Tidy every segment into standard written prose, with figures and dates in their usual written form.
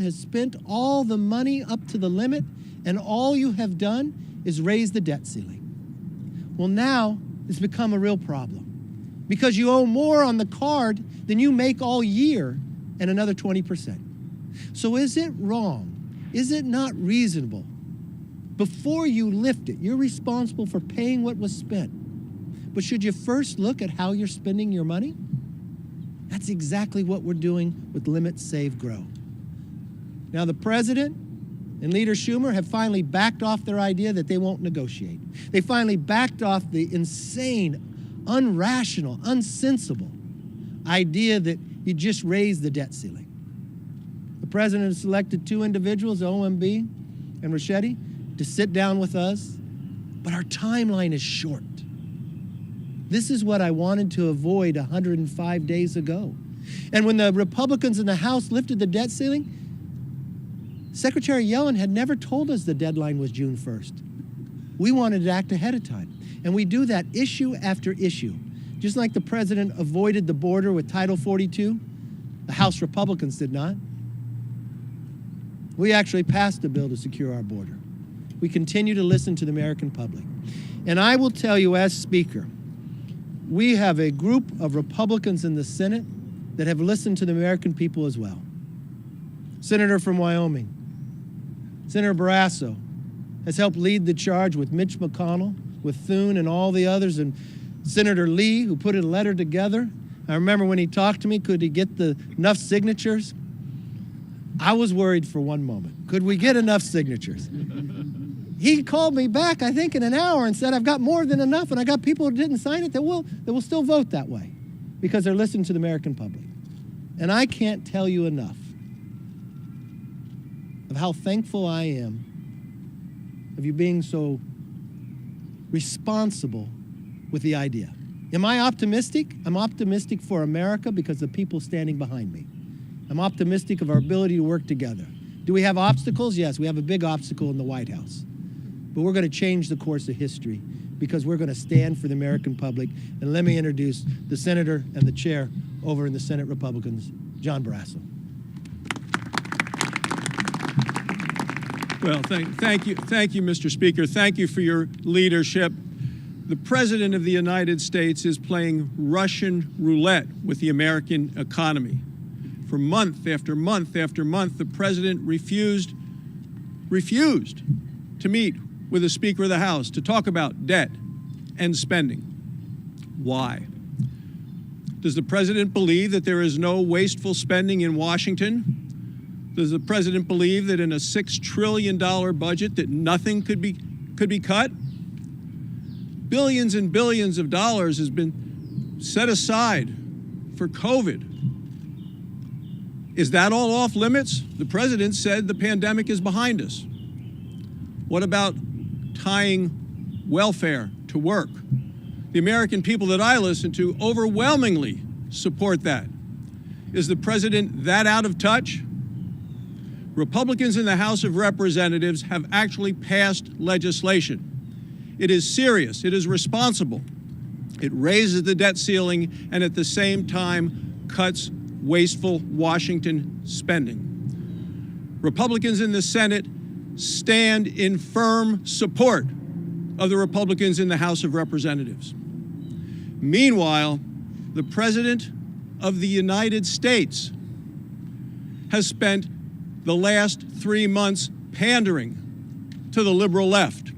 has spent all the money up to the limit, and all you have done is raise the debt ceiling. Well, now it's become a real problem because you owe more on the card than you make all year and another 20%. So is it wrong? Is it not reasonable? Before you lift it, you're responsible for paying what was spent. But should you first look at how you're spending your money? That's exactly what we're doing with Limit, Save, Grow. Now, the president and Leader Schumer have finally backed off their idea that they won't negotiate. They finally backed off the insane, unrational, unsensible idea that you just raise the debt ceiling. The president has selected two individuals, OMB and Ricchetti, to sit down with us, but our timeline is short. This is what I wanted to avoid 105 days ago. And when the Republicans in the House lifted the debt ceiling, Secretary Yellen had never told us the deadline was June 1st. We wanted to act ahead of time. And we do that issue after issue. Just like the president avoided the border with Title 42, the House Republicans did not. We actually passed a bill to secure our border. We continue to listen to the American public. And I will tell you, as Speaker, we have a group of Republicans in the Senate that have listened to the American people as well. Senator from Wyoming, Senator Barrasso, has helped lead the charge with Mitch McConnell, with Thune and all the others, and Senator Lee, who put a letter together. I remember when he talked to me, could he get enough signatures? I was worried for one moment. Could we get enough signatures? He called me back, I think, in an hour and said, I've got more than enough, and I got people who didn't sign it that will still vote that way because they're listening to the American public. And I can't tell you enough of how thankful I am of you being so responsible with the idea. Am I optimistic? I'm optimistic for America because of the people standing behind me. I'm optimistic of our ability to work together. Do we have obstacles? Yes, we have a big obstacle in the White House. But we're going to change the course of history because we're going to stand for the American public. And let me introduce the senator and the chair over in the Senate Republicans, John Barrasso. Well, thank you, Mr. Speaker. Thank you for your leadership. The President of the United States is playing Russian roulette with the American economy. For month after month after month, the President refused to meet with the Speaker of the House to talk about debt and spending. Why? Does the President believe that there is no wasteful spending in Washington? Does the President believe that in a $6 trillion budget that nothing could be cut? Billions and billions of dollars has been set aside for COVID. Is that all off limits? The President said the pandemic is behind us. What about tying welfare to work? The American people that I listen to overwhelmingly support that. Is the President that out of touch? Republicans in the House of Representatives have actually passed legislation. It is serious, it is responsible. It raises the debt ceiling and at the same time cuts wasteful Washington spending. Republicans in the Senate stand in firm support of the Republicans in the House of Representatives. Meanwhile, the President of the United States has spent the last 3 months pandering to the liberal left.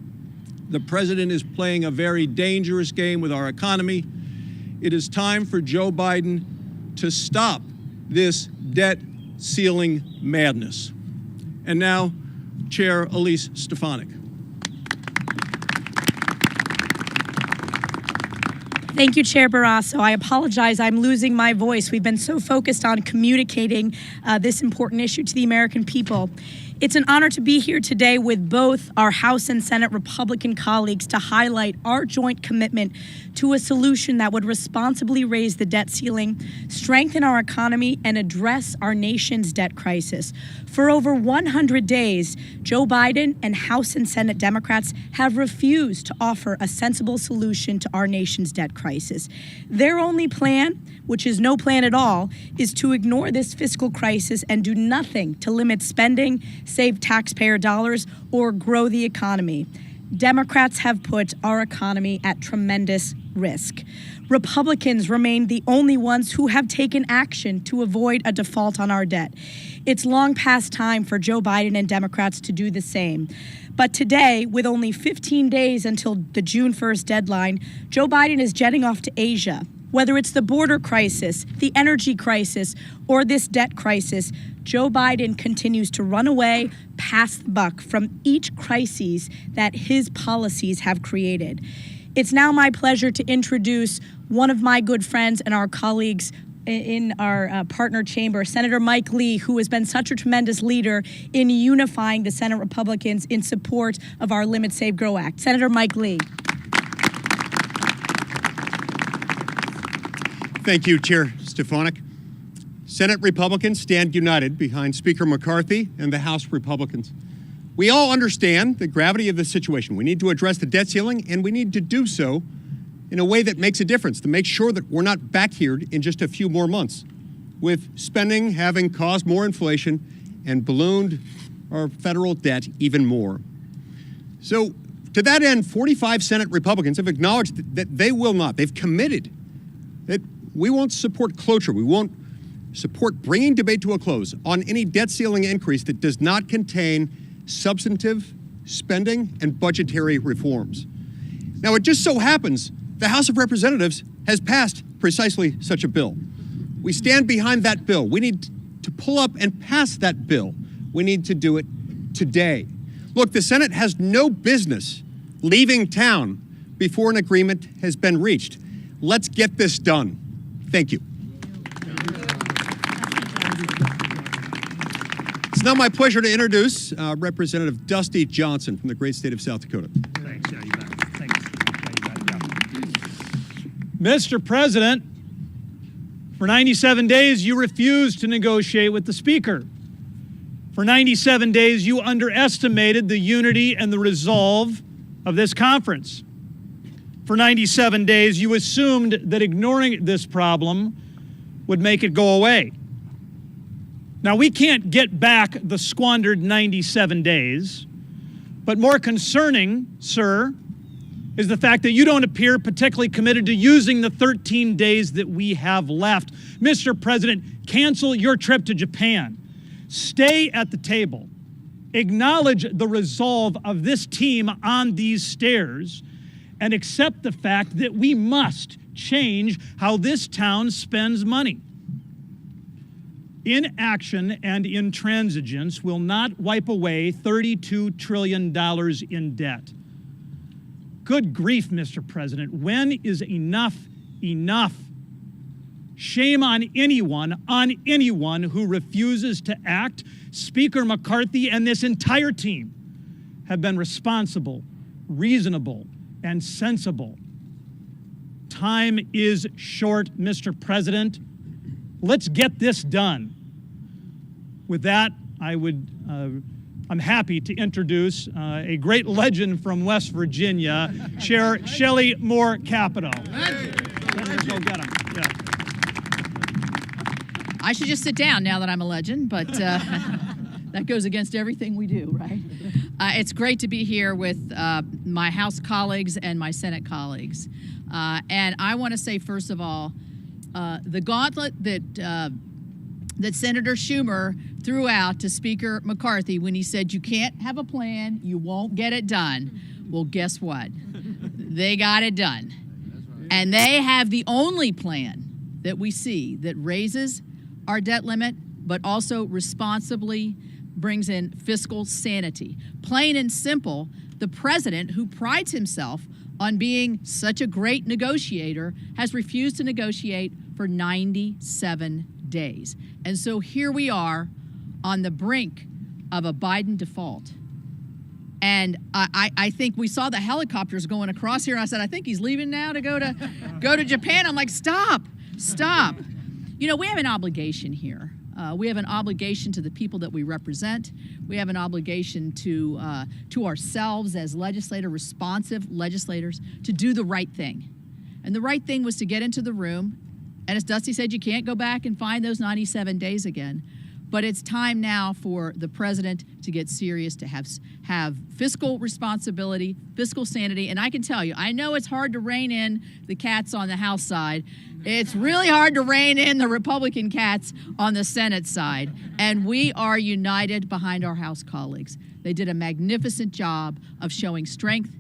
The President is playing a very dangerous game with our economy. It is time for Joe Biden to stop this debt ceiling madness. And now, Chair Elise Stefanik. Thank you, Chair Barrasso. I apologize, I'm losing my voice. We've been so focused on communicating this important issue to the American people. It's an honor to be here today with both our House and Senate Republican colleagues to highlight our joint commitment to a solution that would responsibly raise the debt ceiling, strengthen our economy, and address our nation's debt crisis. For over 100 days, Joe Biden and House and Senate Democrats have refused to offer a sensible solution to our nation's debt crisis. crisis. Their only plan, which is no plan at all, is to ignore this fiscal crisis and do nothing to limit spending, save taxpayer dollars, or grow the economy. Democrats have put our economy at tremendous risk. Republicans remain the only ones who have taken action to avoid a default on our debt. It's long past time for Joe Biden and Democrats to do the same. But today, with only 15 days until the June 1st deadline, Joe Biden is jetting off to Asia. Whether it's the border crisis, the energy crisis, or this debt crisis, Joe Biden continues to run away, pass the buck from each crisis that his policies have created. It's now my pleasure to introduce one of my good friends and our colleagues in our partner chamber, Senator Mike Lee, who has been such a tremendous leader in unifying the Senate Republicans in support of our Limit, Save, Grow Act. Senator Mike Lee. Thank you, Chair Stefanik. Senate Republicans stand united behind Speaker McCarthy and the House Republicans. We all understand the gravity of the situation. We need to address the debt ceiling, and we need to do so in a way that makes a difference, to make sure that we're not back here in just a few more months, with spending having caused more inflation and ballooned our federal debt even more. So, to that end, 45 Senate Republicans have acknowledged that they will not, they've committed that we won't support cloture, we won't support bringing debate to a close on any debt ceiling increase that does not contain substantive spending and budgetary reforms. Now, it just so happens the House of Representatives has passed precisely such a bill. We stand behind that bill. We need to pull up and pass that bill. We need to do it today. Look, the Senate has no business leaving town before an agreement has been reached. Let's get this done. Thank you. It's now my pleasure to introduce Representative Dusty Johnson from the great state of South Dakota. Thanks. Yeah, you bet. Thanks. Mr. President, for 97 days, you refused to negotiate with the Speaker. For 97 days, you underestimated the unity and the resolve of this conference. For 97 days, you assumed that ignoring this problem would make it go away. Now, we can't get back the squandered 97 days, but more concerning, sir, is the fact that you don't appear particularly committed to using the 13 days that we have left. Mr. President, cancel your trip to Japan. Stay at the table. Acknowledge the resolve of this team on these stairs and accept the fact that we must change how this town spends money. Inaction and intransigence will not wipe away $32 trillion in debt. Good grief, Mr. President. When is enough enough? Shame on anyone who refuses to act. Speaker McCarthy and this entire team have been responsible, reasonable, and sensible. Time is short, Mr. President. Let's get this done. With that, I'm happy to introduce a great legend from West Virginia, Chair Shelley Moore Capito. Go get him. Yeah. I should just sit down now that I'm a legend, but that goes against everything we do, right? It's great to be here with my House colleagues and my Senate colleagues. And I want to say, first of all, the gauntlet that Senator Schumer threw out to Speaker McCarthy when he said, you can't have a plan, you won't get it done. Well, guess what? They got it done. And they have the only plan that we see that raises our debt limit, but also responsibly brings in fiscal sanity. Plain and simple, the president, who prides himself on being such a great negotiator, has refused to negotiate for 97 days. And so here we are on the brink of a Biden default. And I think we saw the helicopters going across here. I said, I think he's leaving now to go to Japan. I'm like, stop. You know, we have an obligation here. We have an obligation to the people that we represent. We have an obligation to ourselves as responsive legislators, to do the right thing. And the right thing was to get into the room. And as Dusty said, you can't go back and find those 97 days again. But it's time now for the president to get serious, to have fiscal responsibility, fiscal sanity. And I can tell you, I know it's hard to rein in the cats on the House side. It's really hard to rein in the Republican cats on the Senate side. And we are united behind our House colleagues. They did a magnificent job of showing strength,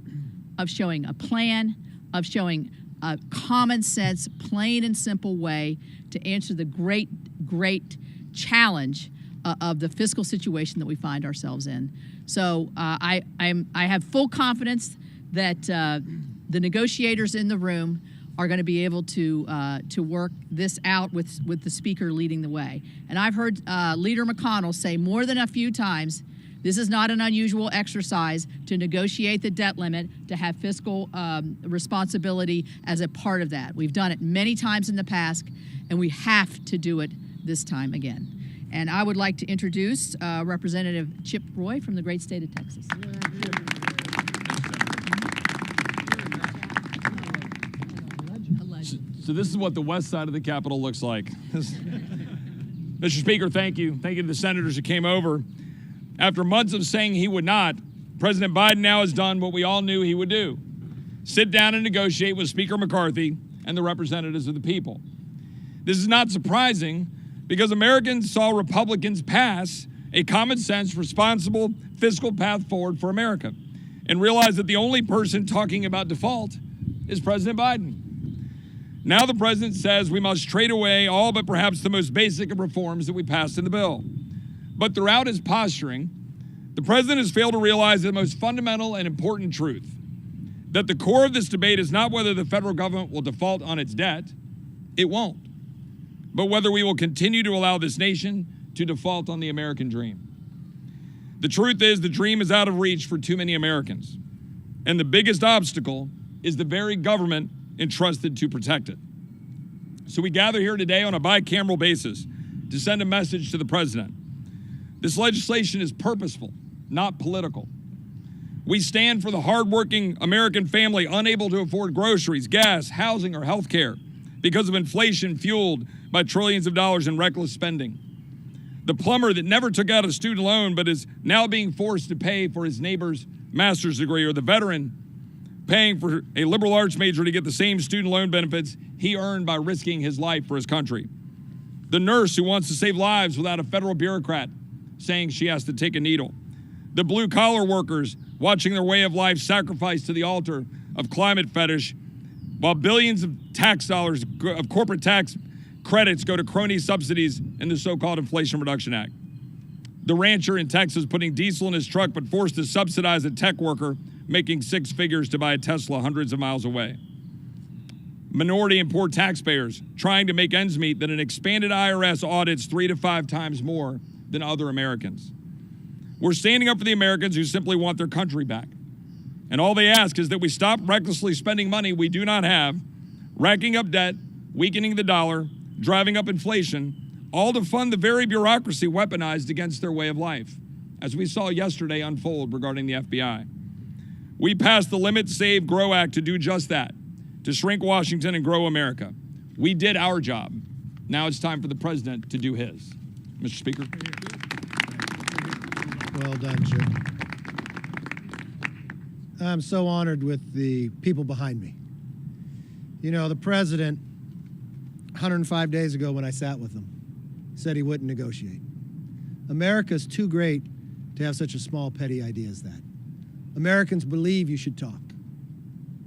of showing a plan, of showing a common sense, plain and simple way to answer the great challenge of the fiscal situation that we find ourselves in. So I have full confidence that the negotiators in the room are going to be able to work this out with the Speaker leading the way. And I've heard Leader McConnell say more than a few times, this is not an unusual exercise to negotiate the debt limit, to have fiscal responsibility as a part of that. We've done it many times in the past, and we have to do it this time again. And I would like to introduce Representative Chip Roy from the great state of Texas. So this is what the west side of the Capitol looks like. Mr. Speaker, thank you. Thank you to the senators who came over. After months of saying he would not, President Biden now has done what we all knew he would do: sit down and negotiate with Speaker McCarthy and the representatives of the people. This is not surprising because Americans saw Republicans pass a common sense, responsible fiscal path forward for America and realized that the only person talking about default is President Biden. Now the president says we must trade away all but perhaps the most basic of reforms that we passed in the bill. But throughout his posturing, the president has failed to realize the most fundamental and important truth: that the core of this debate is not whether the federal government will default on its debt. It won't. But whether we will continue to allow this nation to default on the American dream. The truth is, the dream is out of reach for too many Americans. And the biggest obstacle is the very government entrusted to protect it. So we gather here today on a bicameral basis to send a message to the president. This legislation is purposeful, not political. We stand for the hardworking American family unable to afford groceries, gas, housing, or health care because of inflation fueled by trillions of dollars in reckless spending. The plumber that never took out a student loan but is now being forced to pay for his neighbor's master's degree, or the veteran paying for a liberal arts major to get the same student loan benefits he earned by risking his life for his country. The nurse who wants to save lives without a federal bureaucrat saying she has to take a needle. The blue-collar workers watching their way of life sacrificed to the altar of climate fetish, while billions of tax dollars of corporate tax credits go to crony subsidies in the so-called Inflation Reduction Act. The rancher in Texas putting diesel in his truck but forced to subsidize a tech worker making six figures to buy a Tesla hundreds of miles away. Minority and poor taxpayers trying to make ends meet that an expanded IRS audits 3 to 5 times more than other Americans. We're standing up for the Americans who simply want their country back. And all they ask is that we stop recklessly spending money we do not have, racking up debt, weakening the dollar, driving up inflation, all to fund the very bureaucracy weaponized against their way of life, as we saw yesterday unfold regarding the FBI. We passed the Limit, Save, Grow Act to do just that, to shrink Washington and grow America. We did our job. Now it's time for the president to do his. Mr. Speaker. Well done, Chip. I'm so honored with the people behind me. You know, the president, 105 days ago when I sat with him, said he wouldn't negotiate. America's too great to have such a small, petty idea as that. Americans believe you should talk.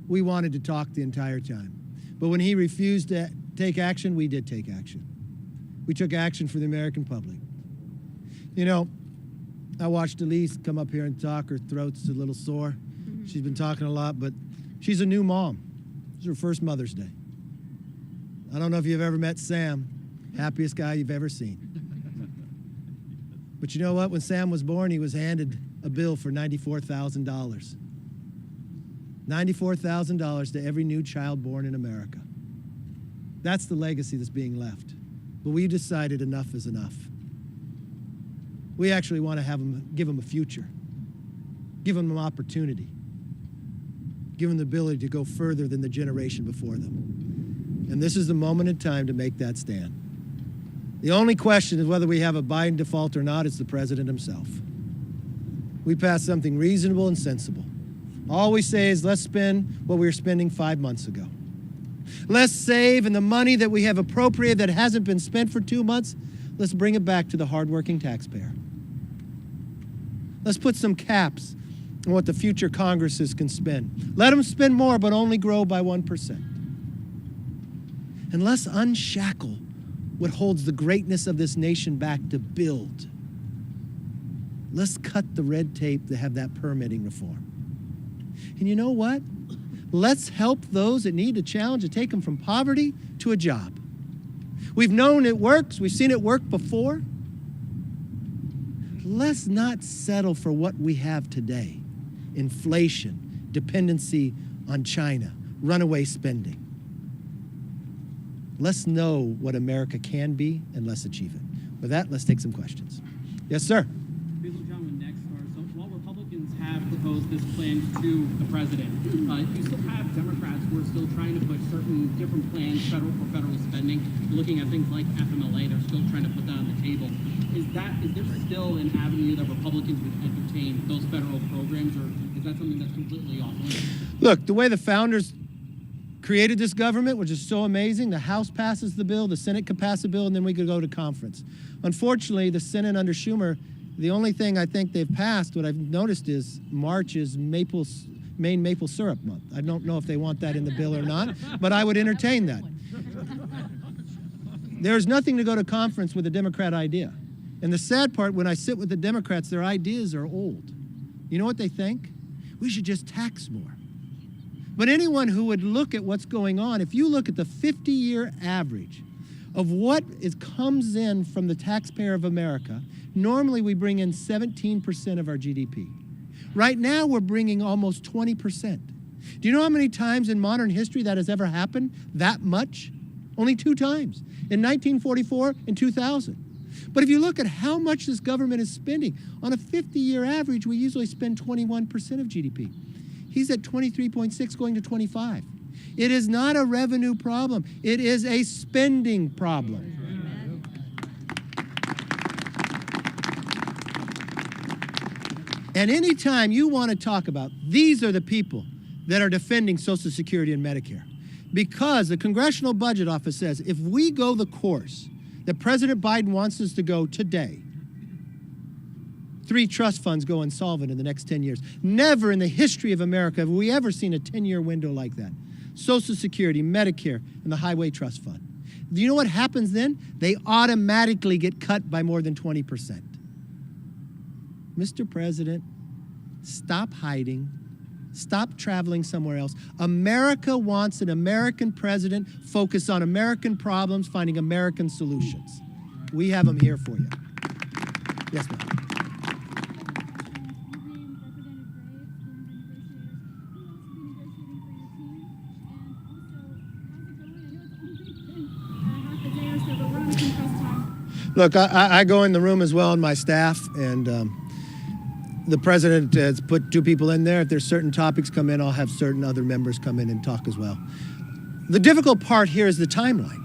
We wanted to talk the entire time. But when he refused to take action, we did take action. We took action for the American public. You know, I watched Elise come up here and talk. Her throat's a little sore. She's been talking a lot, but she's a new mom. It's her first Mother's Day. I don't know if you've ever met Sam, happiest guy you've ever seen. But you know what? When Sam was born, he was handed a bill for $94,000. $94,000 to every new child born in America. That's the legacy that's being left. But we decided enough is enough. We actually want to give them a future, give them an opportunity. give them the ability to go further than the generation before them. And this is the moment in time to make that stand. The only question is whether we have a Biden default or not. It's the president himself. We passed something reasonable and sensible. All we say is let's spend what we were spending 5 months ago. Let's save, and the money that we have appropriated that hasn't been spent for 2 months, let's bring it back to the hardworking taxpayer. Let's put some caps on what the future Congresses can spend. Let them spend more, but only grow by 1%. And let's unshackle what holds the greatness of this nation back to build. Let's cut the red tape to have that permitting reform. And you know what? Let's help those that need a challenge to take them from poverty to a job. We've known it works. We've seen it work before. Let's not settle for what we have today. Inflation, dependency on China, runaway spending. Let's know what America can be and let's achieve it. With that, let's take some questions. Yes, sir. So while Republicans have proposed this plan to the president, you still have Democrats who are still trying to put certain different plans for federal spending. Looking at things like FMLA, they're still trying to put that on the table. Is there still an avenue that Republicans would entertain those federal programs, or is that something that's completely off limits? Look, the way the founders created this government, which is so amazing, the House passes the bill, the Senate could pass a bill, and then we could go to conference. Unfortunately, the Senate under Schumer, the only thing I think they've passed, what I've noticed is March is Maine maple syrup month. I don't know if they want that in the bill or not, but I would entertain that. There's nothing to go to conference with a Democrat idea. And the sad part, when I sit with the Democrats, their ideas are old. You know what they think? We should just tax more. But anyone who would look at what's going on, if you look at the 50-year average of what comes in from the taxpayer of America, normally we bring in 17% of our GDP. Right now, we're bringing almost 20%. Do you know how many times in modern history that has ever happened? That much? Only 2 times, in 1944 and 2000. But if you look at how much this government is spending, on a 50-year average, we usually spend 21% of GDP. He's at 23.6 going to 25. It is not a revenue problem. It is a spending problem. And anytime you want to talk about, these are the people that are defending Social Security and Medicare. Because the Congressional Budget Office says if we go the course that President Biden wants us to go today, 3 trust funds go insolvent in the next 10 years. Never in the history of America have we ever seen a 10-year window like that. Social Security, Medicare, and the Highway Trust Fund. Do you know what happens then? They automatically get cut by more than 20%. Mr. President, stop hiding. Stop traveling somewhere else. America wants an American president focused on American problems, finding American solutions. We have them here for you. Yes, ma'am. Look, I go in the room as well, and my staff, and the president has put 2 people in there. If there's certain topics come in, I'll have certain other members come in and talk as well. The difficult part here is the timeline.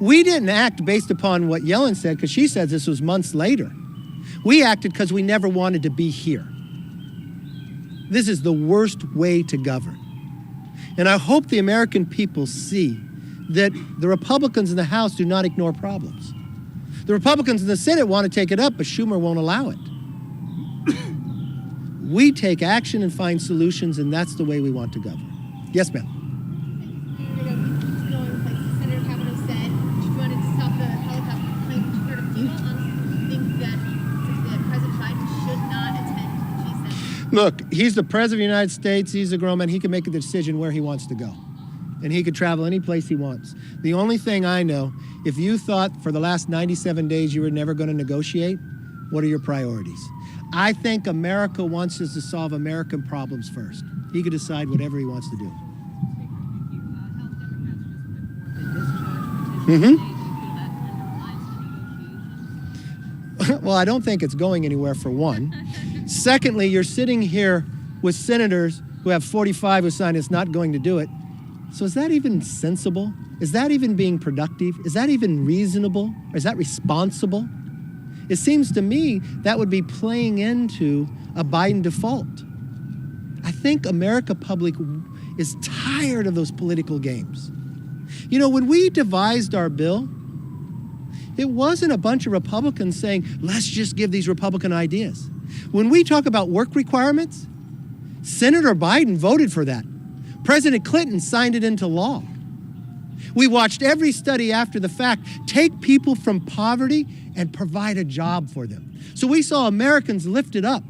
We didn't act based upon what Yellen said, because she said this was months later. We acted because we never wanted to be here. This is the worst way to govern. And I hope the American people see that the Republicans in the House do not ignore problems. The Republicans in the Senate want to take it up, but Schumer won't allow it. We take action and find solutions, and that's the way we want to govern. Yes, ma'am. Senator Kavanaugh said she wanted to stop the helicopter plane. Do you honestly think that President Biden should not attend the G7? Look, he's the president of the United States. He's a grown man. He can make a decision where he wants to go. And he could travel any place he wants. The only thing I know, if you thought for the last 97 days you were never going to negotiate, what are your priorities? I think America wants us to solve American problems first. He could decide whatever he wants to do. Well, I don't think it's going anywhere, for one. Secondly, you're sitting here with senators who have 45 who signed it's not going to do it. So is that even sensible? Is that even being productive? Is that even reasonable? Or is that responsible? It seems to me that would be playing into a Biden default. I think America public is tired of those political games. You know, when we devised our bill, it wasn't a bunch of Republicans saying, let's just give these Republican ideas. When we talk about work requirements, Senator Biden voted for that. President Clinton signed it into law. We watched every study after the fact take people from poverty and provide a job for them. So we saw Americans lifted up.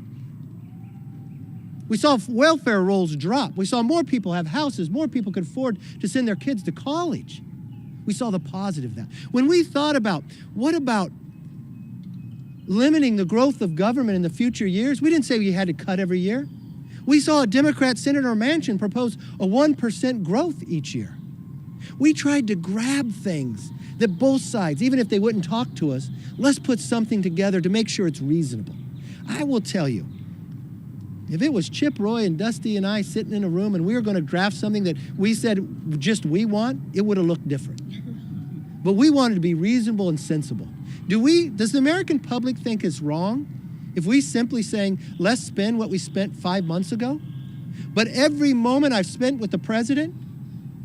We saw welfare rolls drop. We saw more people have houses. More people could afford to send their kids to college. We saw the positive of that. When we thought about, what about limiting the growth of government in the future years, we didn't say we had to cut every year. We saw a Democrat Senator Manchin propose a 1% growth each year. We tried to grab things that both sides, even if they wouldn't talk to us, let's put something together to make sure it's reasonable. I will tell you, if it was Chip Roy and Dusty and I sitting in a room and we were going to draft something that we said just we want, it would have looked different. But we wanted to be reasonable and sensible. Does the American public think it's wrong if we simply saying, let's spend what we spent 5 months ago? But every moment I've spent with the president,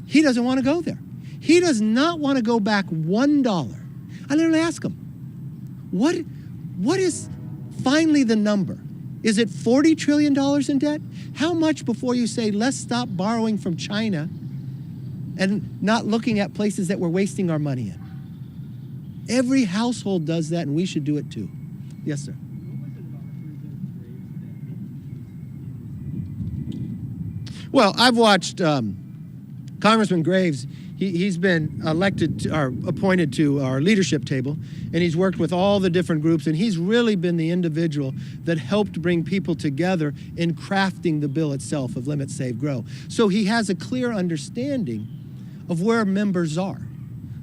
he doesn't want to go there. He does not want to go back $1. I literally ask him, what is finally the number? Is it $40 trillion in debt? How much before you say, let's stop borrowing from China and not looking at places that we're wasting our money in? Every household does that, and we should do it too. Yes, sir. Well, I've watched Congressman Graves. He's been elected or appointed to our leadership table, and he's worked with all the different groups, and he's really been the individual that helped bring people together in crafting the bill itself of Limit, Save, Grow. So he has a clear understanding of where members are.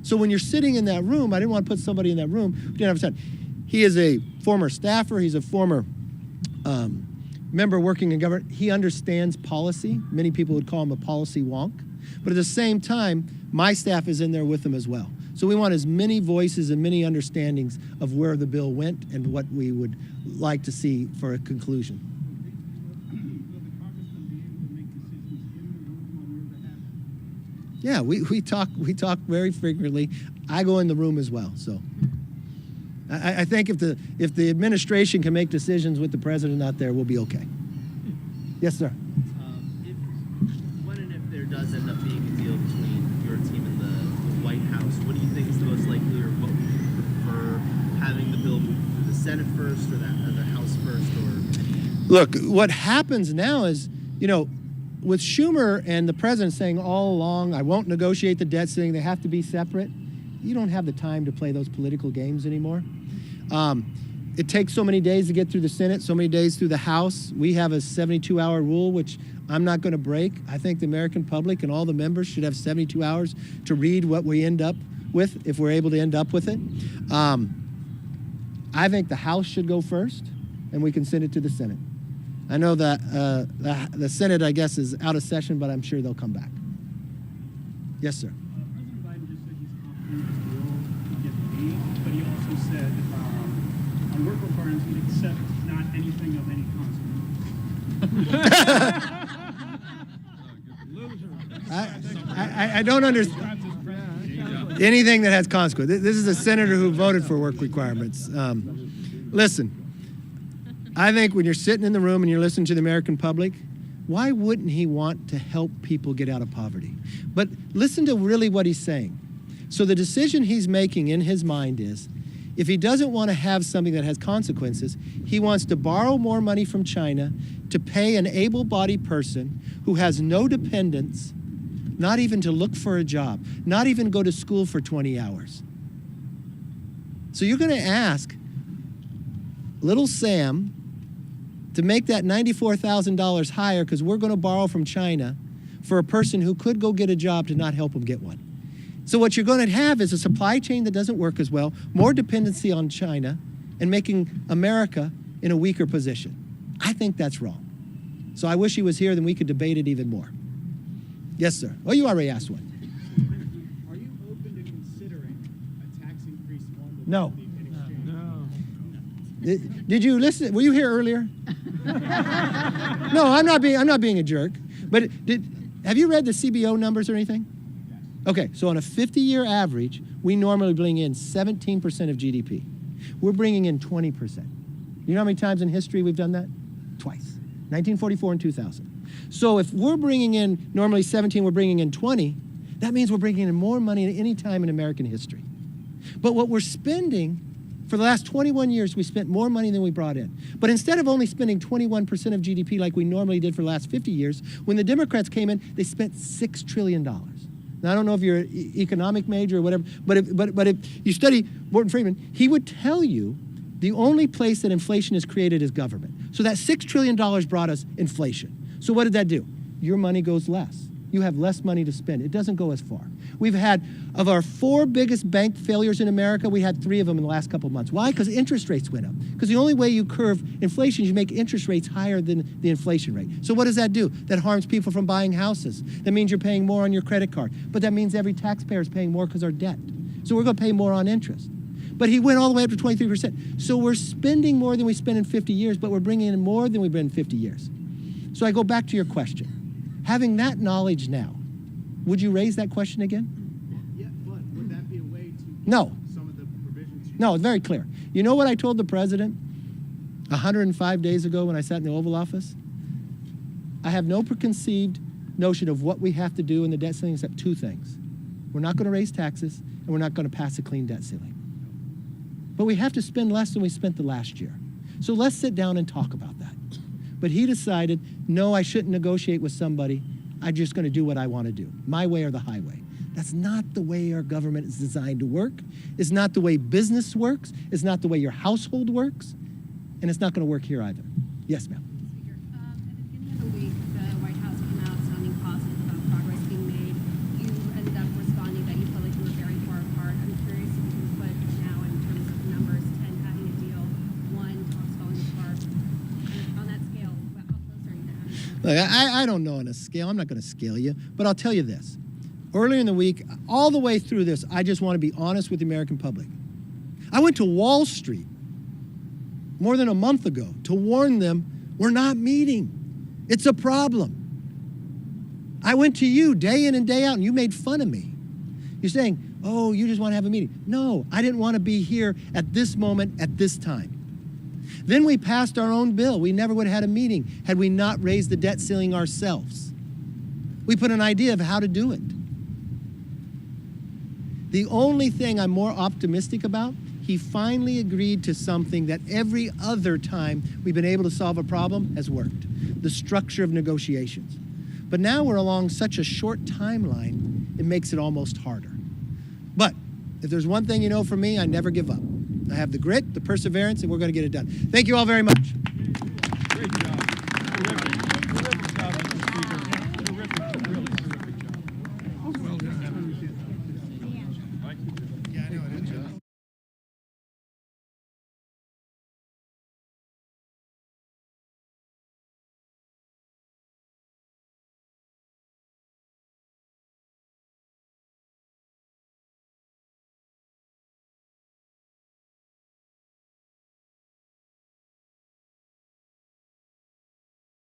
So when you're sitting in that room, I didn't want to put somebody in that room who didn't have a sense. He is a former staffer. He's a former member working in government. He understands policy. Many people would call him a policy wonk. But at the same time, my staff is in there with him as well. So we want as many voices and many understandings of where the bill went and what we would like to see for a conclusion. Yeah, we talk very frequently. I go in the room as well. So I think if the administration can make decisions with the president not there, we'll be okay. Yes, sir. When and if there does end up being a deal between your team and the White House, what do you think is the most likely, or what would you prefer, having the bill move through the Senate first or the House first? Or look, what happens now is, you know, with Schumer and the president saying all along, I won't negotiate the debt ceiling, they have to be separate, you don't have the time to play those political games anymore. It takes so many days to get through the Senate, so many days through the House. We have a 72-hour rule, which I'm not going to break. I think the American public and all the members should have 72 hours to read what we end up with, if we're able to end up with it. I think the House should go first, and we can send it to the Senate. I know that the Senate, I guess, is out of session, but I'm sure they'll come back. Yes, sir. President Biden just said he's confident this bill will get paid, but he also said on work requirements he'd accept not anything of any consequence. I don't understand anything that has consequence. This is a senator who voted for work requirements. Listen. I think when you're sitting in the room and you're listening to the American public, why wouldn't he want to help people get out of poverty? But listen to really what he's saying. So the decision he's making in his mind is, if he doesn't want to have something that has consequences, he wants to borrow more money from China to pay an able-bodied person who has no dependents, not even to look for a job, not even go to school for 20 hours. So you're going to ask little Sam to make that $94,000 higher because we're going to borrow from China for a person who could go get a job to not help him get one. So what you're going to have is a supply chain that doesn't work as well, more dependency on China, and making America in a weaker position. I think that's wrong. So I wish he was here, then we could debate it even more. Yes, sir. Oh, you already asked one. Are you open to considering a tax increase on the No. in exchange? Did you listen? Were you here earlier? No, I'm not being a jerk. But have you read the CBO numbers or anything? Okay, so on a 50-year average, we normally bring in 17% of GDP. We're bringing in 20%. You know how many times in history we've done that? Twice. 1944 and 2000. So if we're bringing in normally 17, we're bringing in 20, that means we're bringing in more money than any time in American history. But what we're spending, for the last 21 years, we spent more money than we brought in. But instead of only spending 21% of GDP like we normally did for the last 50 years, when the Democrats came in, they spent $6 trillion. Now, I don't know if you're an economic major or whatever, but if you study Morton Friedman, he would tell you the only place that inflation is created is government. So that $6 trillion brought us inflation. So what did that do? Your money goes less. You have less money to spend. It doesn't go as far. We've had, of our 4 biggest bank failures in America, we had 3 of them in the last couple of months. Why? Because interest rates went up. Because the only way you curve inflation is you make interest rates higher than the inflation rate. So what does that do? That harms people from buying houses. That means you're paying more on your credit card. But that means every taxpayer is paying more because of our debt. So we're going to pay more on interest. But he went all the way up to 23%. So we're spending more than we spent in 50 years, but we're bringing in more than we've been in 50 years. So I go back to your question. Having that knowledge now, would you raise that question again? Yeah, but would that be a way to No. some of the provisions? No, it's very clear. You know what I told the president 105 days ago when I sat in the Oval Office? I have no preconceived notion of what we have to do in the debt ceiling except 2 things. We're not going to raise taxes, and we're not going to pass a clean debt ceiling. But we have to spend less than we spent the last year. So let's sit down and talk about that. But he decided, no, I shouldn't negotiate with somebody. I'm just going to do what I want to do, my way or the highway. That's not the way our government is designed to work. It's not the way business works. It's not the way your household works. And it's not going to work here either. Yes, ma'am. Speaker, at the beginning of the week, the White House came out sounding positive about progress being made. You ended up responding that you felt like you were very far apart. I'm curious if you can put now in terms of numbers, 10 having a deal, 1 talks falling apart. On that scale, how close are you to having a deal? Look, I don't know on a scale. I'm not going to scale you. But I'll tell you this. Earlier in the week, all the way through this, I just want to be honest with the American public. I went to Wall Street more than a month ago to warn them we're not meeting. It's a problem. I went to you day in and day out, and you made fun of me. You're saying, oh, you just want to have a meeting. No, I didn't want to be here at this moment, at this time. Then we passed our own bill. We never would have had a meeting had we not raised the debt ceiling ourselves. We put an idea of how to do it. The only thing I'm more optimistic about, he finally agreed to something that every other time we've been able to solve a problem has worked, the structure of negotiations. But now we're along such a short timeline, it makes it almost harder. But if there's one thing you know from me, I never give up. I have the grit, the perseverance, and we're going to get it done. Thank you all very much. Great job.